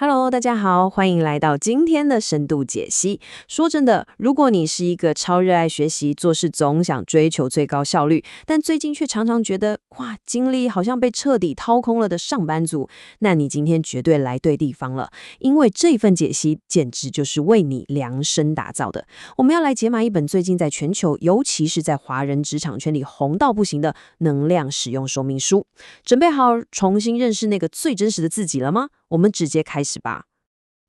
Hello，大家好，欢迎来到今天的深度解析。说真的，如果你是一个超热爱学习、做事总想追求最高效率，但最近却常常觉得哇，精力好像被彻底掏空了的上班族，那你今天绝对来对地方了，因为这份解析简直就是为你量身打造的。我们要来解码一本最近在全球，尤其是在华人职场圈里红到不行的能量使用说明书。准备好重新认识那个最真实的自己了吗？我们直接开始吧。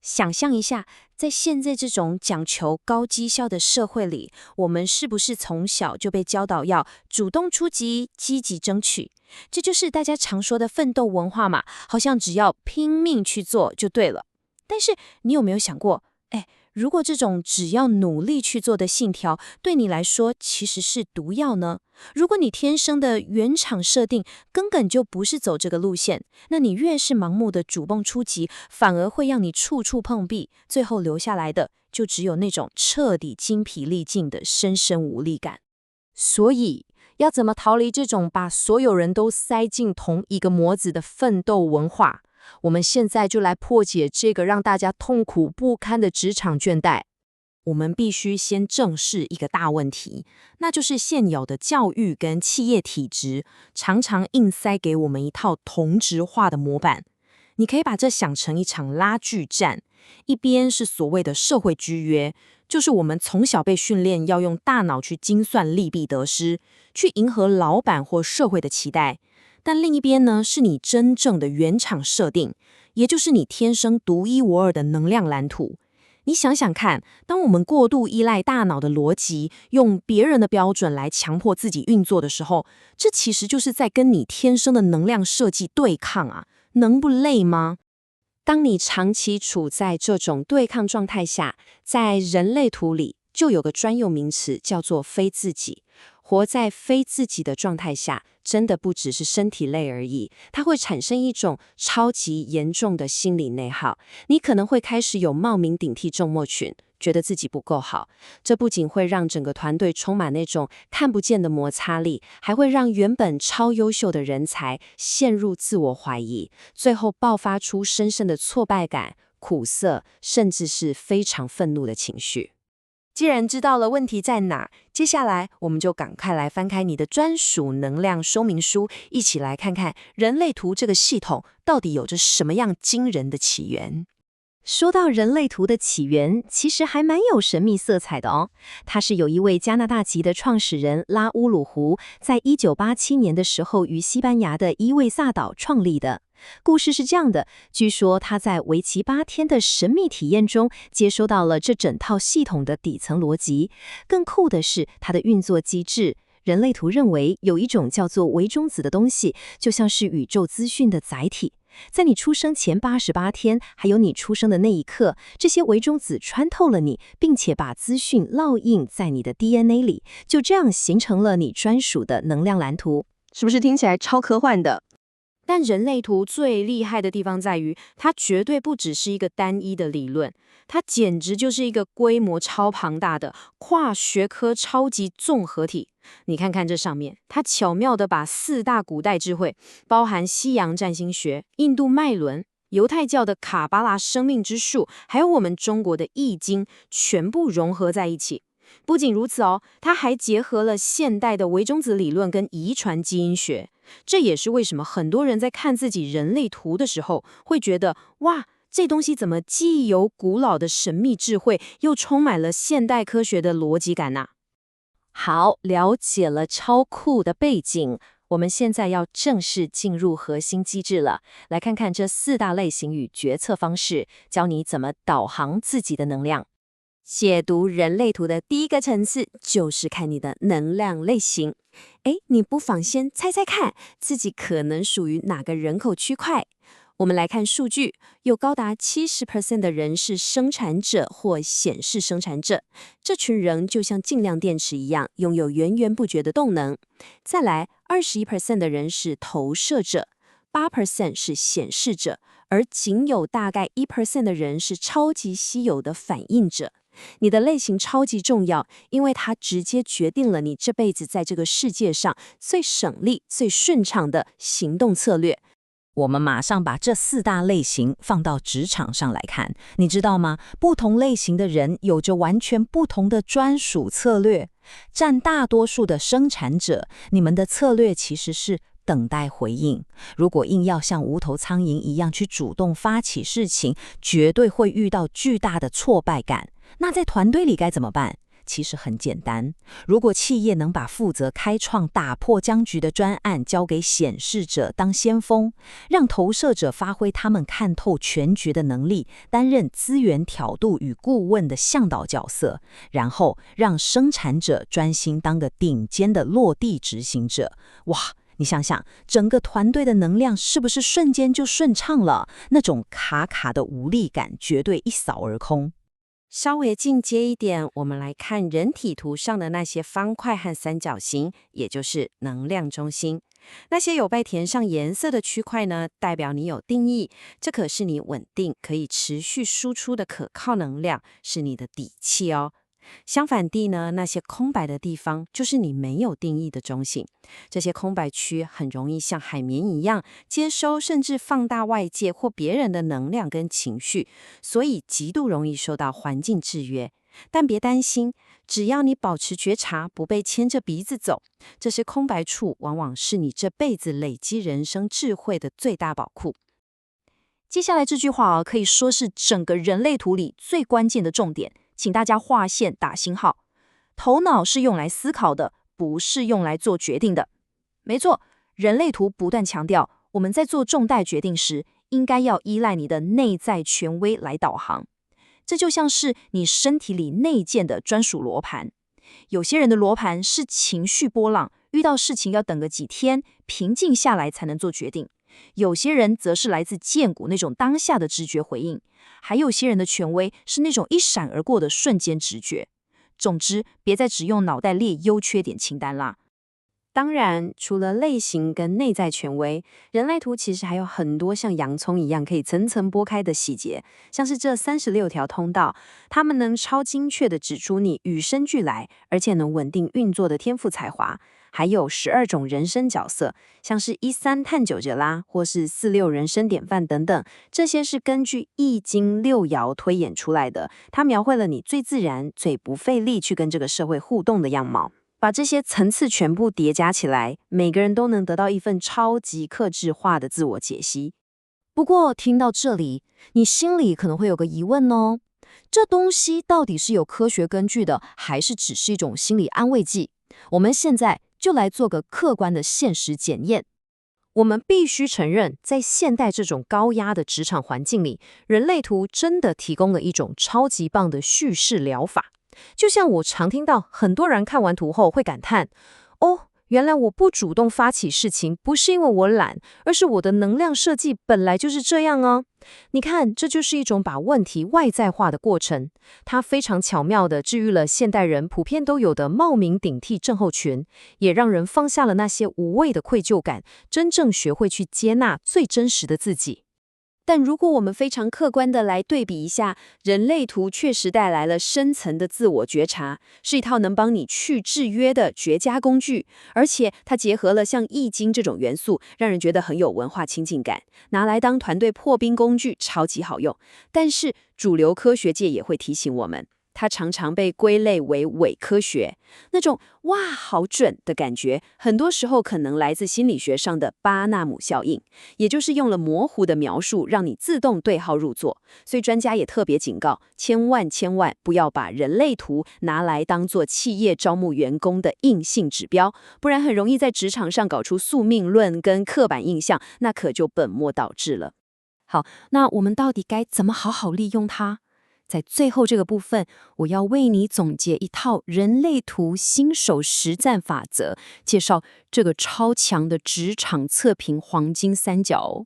想象一下，在现在这种讲求高绩效的社会里，我们是不是从小就被教导要主动出击、积极争取？这就是大家常说的奋斗文化嘛，好像只要拼命去做就对了。但是你有没有想过，如果这种只要努力去做的信条对你来说其实是毒药呢？如果你天生的原厂设定根本就不是走这个路线，那你越是盲目的主动出击，反而会让你处处碰壁，最后留下来的就只有那种彻底精疲力尽的深深无力感。所以，要怎么逃离这种把所有人都塞进同一个模子的奋斗文化？我们现在就来破解这个让大家痛苦不堪的职场倦怠。我们必须先正视一个大问题，那就是现有的教育跟企业体制常常硬塞给我们一套同质化的模板。你可以把这想成一场拉锯战，一边是所谓的社会居约，就是我们从小被训练要用大脑去精算利弊得失，去迎合老板或社会的期待。但另一边呢，是你真正的原厂设定，也就是你天生独一无二的能量蓝图。你想想看，当我们过度依赖大脑的逻辑，用别人的标准来强迫自己运作的时候，这其实就是在跟你天生的能量设计对抗啊，能不累吗？当你长期处在这种对抗状态下，在人类图里就有个专用名词叫做非自己。活在非自己的状态下，真的不只是身体累而已，它会产生一种超级严重的心理内耗。你可能会开始有冒名顶替众默群，觉得自己不够好。这不仅会让整个团队充满那种看不见的摩擦力，还会让原本超优秀的人才陷入自我怀疑，最后爆发出深深的挫败感、苦涩，甚至是非常愤怒的情绪。既然知道了问题在哪，接下来我们就赶快来翻开你的专属能量说明书，一起来看看人类图这个系统到底有着什么样惊人的起源。说到人类图的起源，其实还蛮有神秘色彩的哦。它是有一位加拿大籍的创始人拉乌鲁胡，在1987年的时候于西班牙的伊卫萨岛创立的。故事是这样的，据说他在为期8天的神秘体验中，接收到了这整套系统的底层逻辑。更酷的是它的运作机制。人类图认为有一种叫做微中子的东西，就像是宇宙资讯的载体。在你出生前88天，还有你出生的那一刻，这些微中子穿透了你，并且把资讯烙印在你的 DNA 里，就这样形成了你专属的能量蓝图。是不是听起来超科幻的？但人类图最厉害的地方在于，它绝对不只是一个单一的理论，它简直就是一个规模超庞大的跨学科超级综合体。你看看这上面，它巧妙地把4大古代智慧，包含西洋占星学、印度脉轮、犹太教的卡巴拉生命之树，还有我们中国的易经，全部融合在一起。不仅如此哦，它还结合了现代的微中子理论跟遗传基因学。这也是为什么很多人在看自己人类图的时候，会觉得哇，这东西怎么既有古老的神秘智慧，又充满了现代科学的逻辑感呢？好，了解了超酷的背景，我们现在要正式进入核心机制了。来看看这4大类型与决策方式，教你怎么导航自己的能量。解读人类图的第一个层次就是看你的能量类型。你不妨先猜猜看，自己可能属于哪个人口区块？我们来看数据，有高达70% 的人是生产者或显示生产者，这群人就像尽量电池一样，拥有源源不绝的动能。再来，21% 的人是投射者，8% 是显示者，而仅有大概1% 的人是超级稀有的反应者。你的类型超级重要，因为它直接决定了你这辈子在这个世界上最省力、最顺畅的行动策略。我们马上把这4大类型放到职场上来看，你知道吗？不同类型的人有着完全不同的专属策略。占大多数的生产者，你们的策略其实是等待回应。如果硬要像无头苍蝇一样去主动发起事情，绝对会遇到巨大的挫败感。那在团队里该怎么办？其实很简单，如果企业能把负责开创打破僵局的专案交给显示者当先锋，让投射者发挥他们看透全局的能力，担任资源调度与顾问的向导角色，然后让生产者专心当个顶尖的落地执行者，哇！你想想，整个团队的能量是不是瞬间就顺畅了？那种卡卡的无力感绝对一扫而空。稍微进阶一点，我们来看人体图上的那些方块和三角形，也就是能量中心。那些有被填上颜色的区块呢，代表你有定义，这可是你稳定、可以持续输出的可靠能量，是你的底气哦。相反地呢，那些空白的地方就是你没有定义的中性。这些空白区很容易像海绵一样接收甚至放大外界或别人的能量跟情绪，所以极度容易受到环境制约。但别担心，只要你保持觉察，不被牵着鼻子走，这些空白处往往是你这辈子累积人生智慧的最大宝库。接下来这句话可以说是整个人类图里最关键的重点，请大家划线打星号。头脑是用来思考的，不是用来做决定的。没错，人类图不断强调，我们在做重大决定时，应该要依赖你的内在权威来导航。这就像是你身体里内建的专属罗盘。有些人的罗盘是情绪波浪，遇到事情要等个几天，平静下来才能做决定。有些人则是来自剑骨那种当下的直觉回应，还有些人的权威是那种一闪而过的瞬间直觉。总之，别再只用脑袋列优缺点清单啦。当然，除了类型跟内在权威，人类图其实还有很多像洋葱一样可以层层剥开的细节，像是这36条通道，它们能超精确地指出你与生俱来，而且能稳定运作的天赋才华。还有12种人生角色，像是13探九者啦，或是46人生典范等等，这些是根据易经6爻推演出来的，它描绘了你最自然、最不费力去跟这个社会互动的样貌。把这些层次全部叠加起来，每个人都能得到一份超级客制化的自我解析。不过听到这里，你心里可能会有个疑问哦，这东西到底是有科学根据的，还是只是一种心理安慰剂？我们现在就来做个客观的现实检验。我们必须承认，在现代这种高压的职场环境里，人类图真的提供了一种超级棒的叙事疗法。就像我常听到很多人看完图后会感叹，哦，原来我不主动发起事情，不是因为我懒，而是我的能量设计本来就是这样啊。你看，这就是一种把问题外在化的过程，它非常巧妙地治愈了现代人普遍都有的冒名顶替症候群，也让人放下了那些无谓的愧疚感，真正学会去接纳最真实的自己。但如果我们非常客观地来对比一下，人类图确实带来了深层的自我觉察，是一套能帮你去制约的绝佳工具，而且它结合了像易经这种元素，让人觉得很有文化亲近感，拿来当团队破冰工具超级好用。但是主流科学界也会提醒我们，它常常被归类为伪科学，那种哇好准的感觉，很多时候可能来自心理学上的巴纳姆效应，也就是用了模糊的描述让你自动对号入座。所以专家也特别警告，千万不要把人类图拿来当做企业招募员工的硬性指标，不然很容易在职场上搞出宿命论跟刻板印象，那可就本末倒置了。好，那我们到底该怎么好好利用它？在最后这个部分，我要为你总结一套人类图新手实战法则，介绍这个超强的职场测评黄金三角。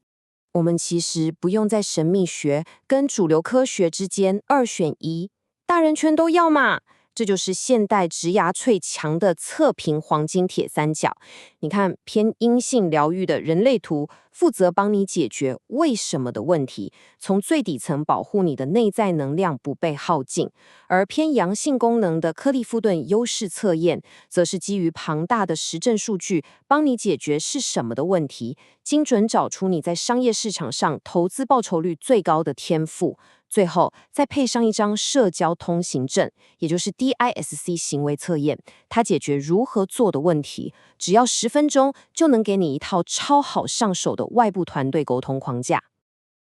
我们其实不用在神秘学跟主流科学之间2选1，大人全都要嘛。这就是现代职涯最强的测评黄金铁三角。你看，偏阴性疗愈的人类图负责帮你解决为什么的问题，从最底层保护你的内在能量不被耗尽。而偏阳性功能的克利夫顿优势测验，则是基于庞大的实证数据，帮你解决是什么的问题，精准找出你在商业市场上投资报酬率最高的天赋。最后再配上一张社交通行证，也就是 DISC 行为测验，它解决如何做的问题，只要10分钟就能给你一套超好上手的外部团队沟通框架。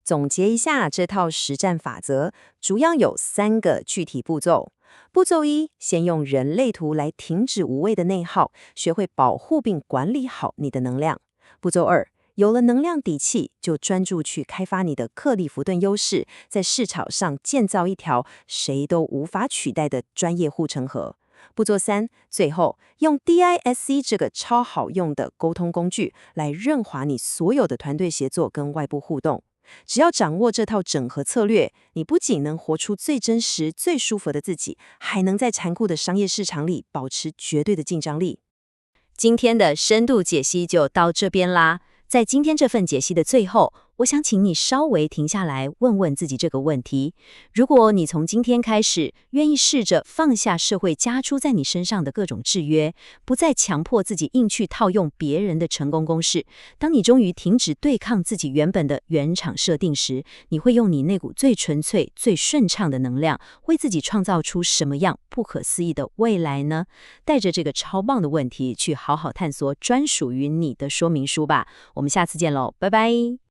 总结一下这套实战法则，主要有3个具体步骤。步骤1，先用人类图来停止无谓的内耗，学会保护并管理好你的能量。步骤2，有了能量底气，就专注去开发你的克利夫顿优势，在市场上建造一条谁都无法取代的专业护城河。步骤3，最后用 DISC 这个超好用的沟通工具来润滑你所有的团队协作跟外部互动。只要掌握这套整合策略，你不仅能活出最真实、最舒服的自己，还能在残酷的商业市场里保持绝对的竞争力。今天的深度解析就到这边啦。在今天这份解析的最后，我想请你稍微停下来问问自己这个问题：如果你从今天开始愿意试着放下社会加诸在你身上的各种制约，不再强迫自己硬去套用别人的成功公式，当你终于停止对抗自己原本的原厂设定时，你会用你那股最纯粹、最顺畅的能量，为自己创造出什么样不可思议的未来呢？带着这个超棒的问题，去好好探索专属于你的说明书吧。我们下次见喽，拜拜。